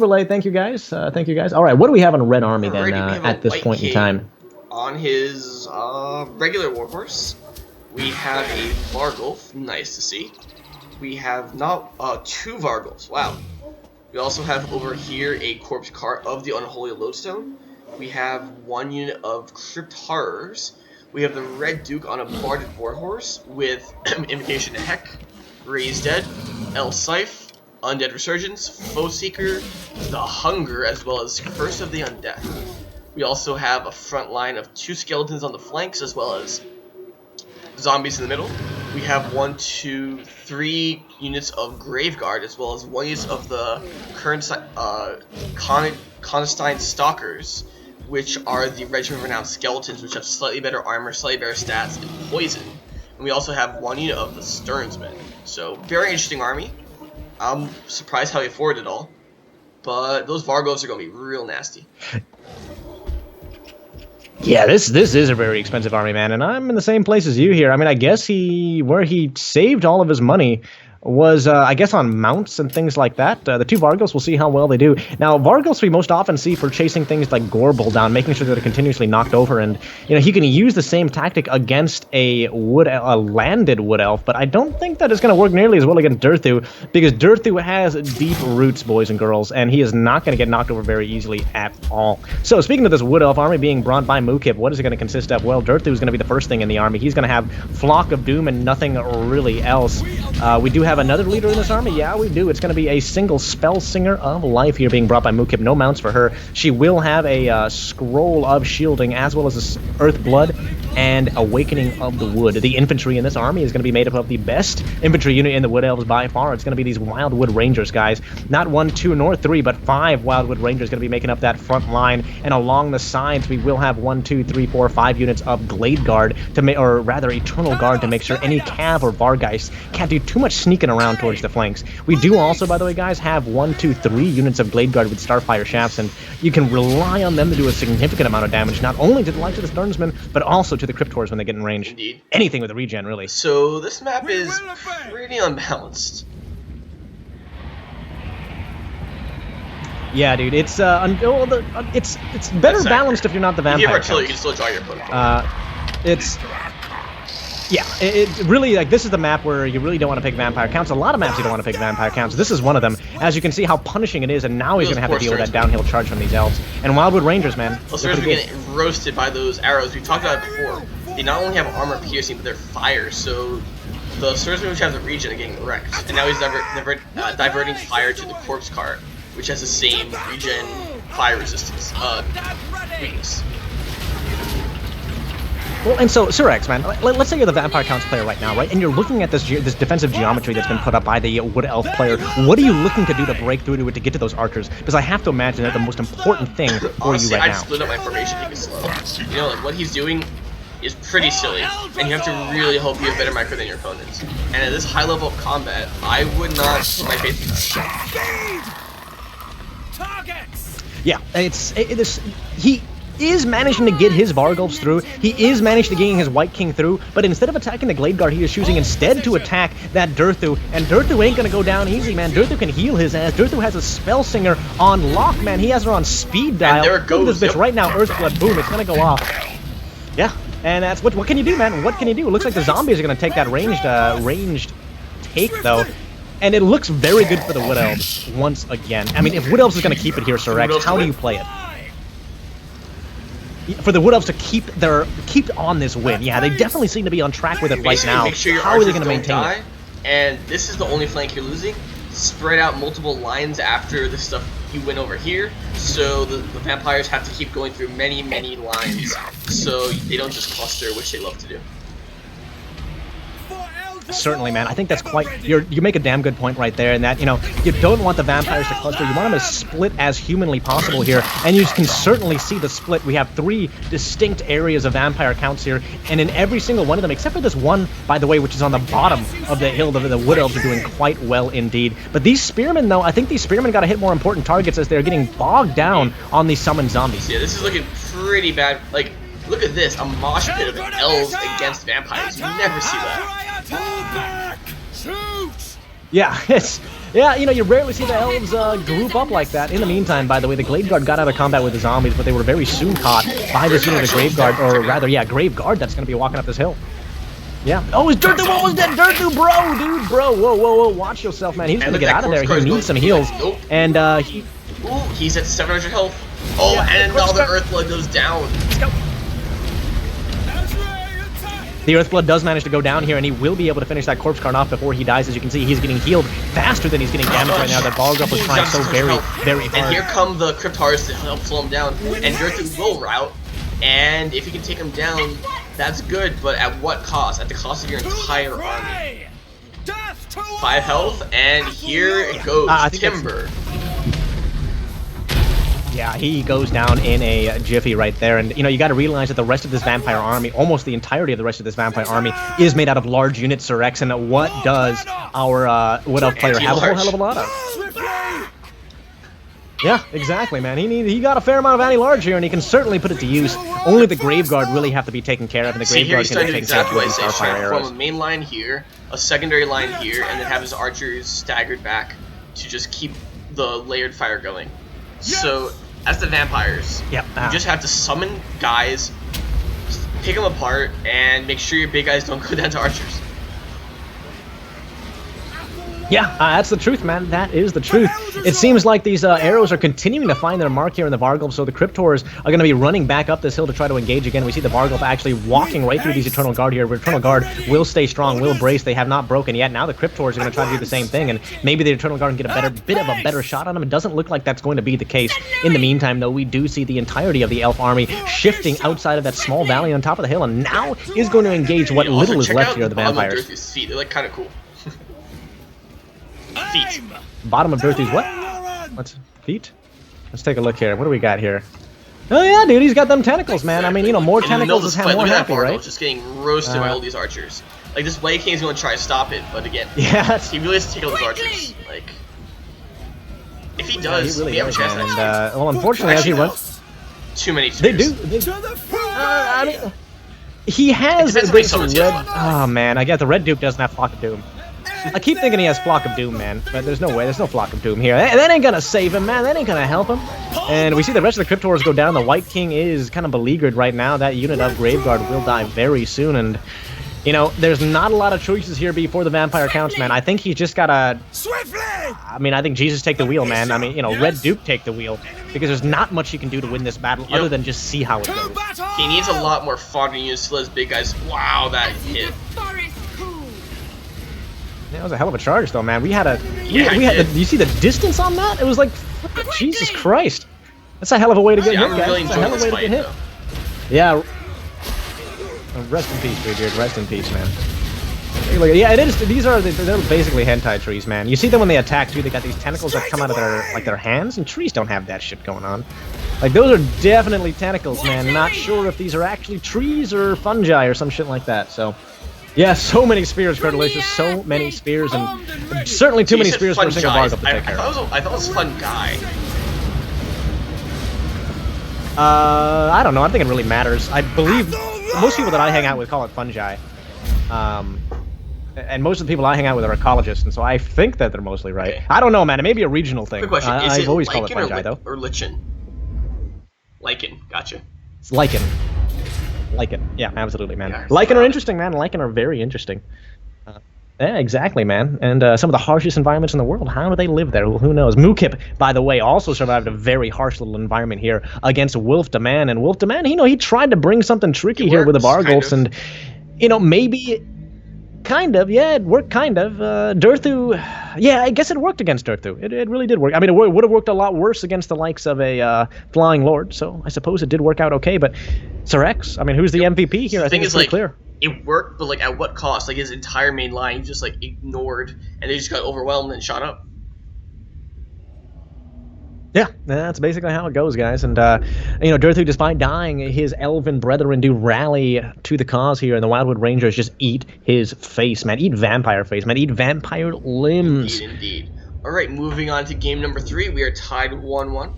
Relay, thank you guys. Thank you guys. All right, what do we have on Red Army then at this point in time? On his regular warhorse, we have a Vargulf. Nice to see. We have not 2 Vargulfs. Wow. We also have over here a corpse cart of the Unholy Lodestone. We have 1 unit of Crypt Horrors. We have the Red Duke on a Barded Warhorse with Invocation to Heck, Raised Dead, El Scythe, Undead Resurgence, Foe Seeker, the Hunger, as well as Curse of the Undead. We also have a front line of 2 skeletons on the flanks, as well as zombies in the middle. We have 1, 2, 3 units of Graveguard, as well as 1 unit of the current Constantine Stalkers, which are the Regiment of Renowned Skeletons, which have slightly better armor, slightly better stats, and poison. And we also have 1 unit of the Stearnsmen. So, very interesting army. I'm surprised how he afforded it all. But those Vargulfs are going to be real nasty. Yeah, this is a very expensive army, man, and I'm in the same place as you here. I mean, I guess where he saved all of his money was, I guess, on mounts and things like that. The 2 Vargulfs, we'll see how well they do. Now, Vargulfs we most often see for chasing things like Gorbel down, making sure that they're continuously knocked over, and, you know, he can use the same tactic against a landed Wood Elf, but I don't think that is going to work nearly as well against Durthu, because Durthu has deep roots, boys and girls, and he is not going to get knocked over very easily at all. So, speaking of this Wood Elf army being brought by Muukip, what is it going to consist of? Well, Durthu is going to be the first thing in the army. He's going to have Flock of Doom and nothing really else. We do have another leader in this army. Yeah, we do. It's going to be a single Spell Singer of Life here being brought by Muukip. No mounts for her. She will have a Scroll of Shielding as well as a Earth Blood and Awakening of the Wood. The infantry in this army is going to be made up of the best infantry unit in the Wood Elves by far. It's going to be these Wildwood Rangers, guys. Not 1, 2, nor 3, but 5 Wildwood Rangers going to be making up that front line. And along the sides, we will have 1, 2, 3, 4, 5 units of Glade Guard or rather Eternal Guard to make sure any Cav or Vargeist can't do too much sneaking around towards the flanks. We do also, by the way, guys, have 1, 2, 3 units of Glade Guard with Starfire Shafts, and you can rely on them to do a significant amount of damage, not only to the likes of the Stearnsmen, but also to the Cryptors when they get in range. Indeed. Anything with a regen, really. So this map is pretty unbalanced. Yeah, dude, it's it's better balanced if you're not the vampire. If you have artillery, you can still draw your opponent. Yeah, it really, like, this is the map where you really don't want to pick vampire counts. A lot of maps you don't want to pick vampire counts. This is one of them. As you can see how punishing it is, and now he's going to have to deal with that downhill charge from these elves. And Wildwood Rangers, man. Well, Stearnsmen are getting roasted by those arrows. We've talked about it before. They not only have armor piercing, but they're fire, so the Stearnsmen which have the regen are getting wrecked. And now he's diverting fire to the corpse cart, which has the same regen fire resistance weakness. Well, and so, Surex, man, let's say you're the Vampire Counts player right now, right? And you're looking at this defensive geometry that's been put up by the Wood Elf player. What are you looking to do to break through to it to get to those archers? Because I have to imagine that the most important thing for Honestly, you right now. I'd split up my formation to make it slow. You know, like, what he's doing is pretty silly, and you have to really hope you have better micro than your opponents. And at this high level of combat, I would not put my faith in that. Yeah, he is managing to get his Vargulfs through. He is managing to get his White King through, but instead of attacking the Glade Guard, he is choosing instead to attack that Durthu, and Durthu ain't gonna go down easy, man. Durthu can heal his ass. Durthu has a Spell Singer on lock, man. He has her on speed dial. And there it goes. Look at this bitch right now, Earthblood, boom, it's gonna go off. Yeah, and that's what can you do, man? What can you do? It looks like the zombies are gonna take that ranged take, though. And it looks very good for the Wood Elves once again. I mean, if Wood Elves is gonna keep it here, Sir X, how do you play it? For the Wood Elves to keep on this win. Yeah, they definitely seem to be on track with it right now. Make sure your How are they going to maintain it? And this is the only flank you're losing. Spread out multiple lines after the stuff you win over here, so the vampires have to keep going through many, many lines, so they don't just cluster, which they love to do. Certainly, man. I think that's you make a damn good point right there, in that, you know, you don't want the vampires to cluster. You want them to split as humanly possible here, and you can certainly see the split. We have 3 distinct areas of vampire counts here, and in every single one of them, except for this one, by the way, which is on the bottom of the hill, the Wood Elves are doing quite well indeed. But these Spearmen, though, I think these Spearmen got to hit more important targets as they're getting bogged down on these summoned zombies. Yeah, this is looking pretty bad. Like, look at this, a mosh pit of elves against vampires. You never see that. Yeah, Yeah, you know, you rarely see the elves group up like that. In the meantime, by the way, the Glade Guard got out of combat with the zombies, but they were very soon caught by this unit of Grave Guard, or rather, yeah, Grave Guard that's going to be walking up this hill. Yeah. Oh, is Dirthu almost dead? Dirthu, bro, dude, bro. Whoa, whoa, whoa. Watch yourself, man. He's going to get out of there. He needs some heals. Nope. And he's at 700 health. Oh, yeah, and another Earthblood goes down. Let's go. The Earthblood does manage to go down here, and he will be able to finish that corpse card off before he dies. As you can see, he's getting healed faster than he's getting damaged right now. That Balgruff was trying so very hard. And here come the Crypt Horrors to help slow him down. And Dirthu will rout. And if you can take him down, that's good, but at what cost? At the cost of your entire army. 5 health, and here it goes. Timber. Yeah, he goes down in a jiffy right there, and you know, you got to realize that the rest of this vampire army, almost the entirety of the rest of this vampire army, is made out of large unit Surex, and what does our Wood Elf player have a whole hell of a lot of? Yeah, exactly, man. He got a fair amount of anti-large here, and he can certainly put it to use. Only the Grave Guard really have to be taken care of, and the Grave Guard can be taken care of with Starfire arrows. From a main line here, a secondary line here, and then have his archers staggered back to just keep the layered fire going. So, as the vampires, you just have to summon guys, pick them apart, and make sure your big guys don't go down to archers. Yeah, that's the truth, man. That is the truth. It seems like these arrows are continuing to find their mark here in the Vargulf, so the Cryptors are going to be running back up this hill to try to engage again. We see the Vargulf actually walking right through these Eternal Guard here. Eternal Guard will stay strong, will brace. They have not broken yet. Now the Cryptors are going to try to do the same thing, and maybe the Eternal Guard can get a bit of a better shot on them. It doesn't look like that's going to be the case. In the meantime, though, we do see the entirety of the Elf army shifting outside of that small valley on top of the hill, and now is going to engage what little is left here of the vampires. Dirthu's feet. They're like kind of cool. Feet. Bottom of Dirthu's what? What's feet? Let's take a look here. What do we got here? Oh yeah, dude, he's got them tentacles, man. I mean, you know, more tentacles is more happy, right? Just getting roasted by all these archers. Like, this Blade King's going to try to stop it, but again, he really has to take all those archers. Like, if he does, he really we have a chance. And well, unfortunately, as he runs, too many spears. They do. I mean, he has this red. Oh man, I guess the Red Duke doesn't have Flock of Doom. I keep thinking he has Flock of Doom, man, but there's no way. There's no Flock of Doom here. That ain't gonna save him, man. That ain't gonna help him. And we see the rest of the Cryptors go down. The White King is kind of beleaguered right now. That unit of Graveguard will die very soon. And, you know, there's not a lot of choices here before the Vampire counts, man. I think he's just gotta... I mean, I think Jesus take the wheel, man. I mean, you know, Red Duke take the wheel. Because there's not much he can do to win this battle other than just see how it goes. He needs a lot more fodder units to let his big guys... Wow, that hit. That was a hell of a charge, though, man. We had a... you see the distance on that? It was like... Jesus Christ. That's a hell of a way to get hit, guys. Really enjoying this fight, though. Yeah. Rest in peace, dude. Rest in peace, man. Yeah, it is. They're basically hentai trees, man. You see them when they attack, too. They got these tentacles that come out of their hands, and trees don't have that shit going on. Like, those are definitely tentacles, man. Not sure if these are actually trees or fungi or some shit like that, so... Yeah, so many spears, Curdalicious, so many spears, and certainly too many spears for a single Vargulf to take care of. I thought it was fun guy. I don't know, I don't think it really matters. I believe most people that I hang out with call it fungi. And most of the people I hang out with are ecologists, and so I think that they're mostly right. Okay. I don't know, man, it may be a regional thing. Quick question, is I've it always called it lichen fungi, though. Or lichen? Lichen, gotcha. It's lichen. Lichen. Yeah, absolutely, man. Yeah, lichen are interesting, man. Lichen are very interesting. Yeah, exactly, man. And some of the harshest environments in the world. How do they live there? Well, who knows? Muukip, by the way, also survived a very harsh little environment here against Wolf Daman. And Wolf Daman, you know, he tried to bring something tricky here with the Vargulfs. And, you know, maybe... Kind of, yeah, it worked kind of. Dirthu, yeah, I guess it worked against Dirthu. It really did work. I mean, it would have worked a lot worse against the likes of a Flying Lord, so I suppose it did work out okay, but Surex, I mean, who's the MVP here? I think it's pretty clear. It worked, but, like, at what cost? Like, his entire main line just, like, ignored, and they just got overwhelmed and shot up. Yeah, that's basically how it goes, guys. And, you know, Dirthu, despite dying, his elven brethren do rally to the cause here, and the Wildwood Rangers just eat his face, man. Eat vampire face, man. Eat vampire limbs. Indeed, indeed. All right, moving on to game number 3. We are tied 1-1.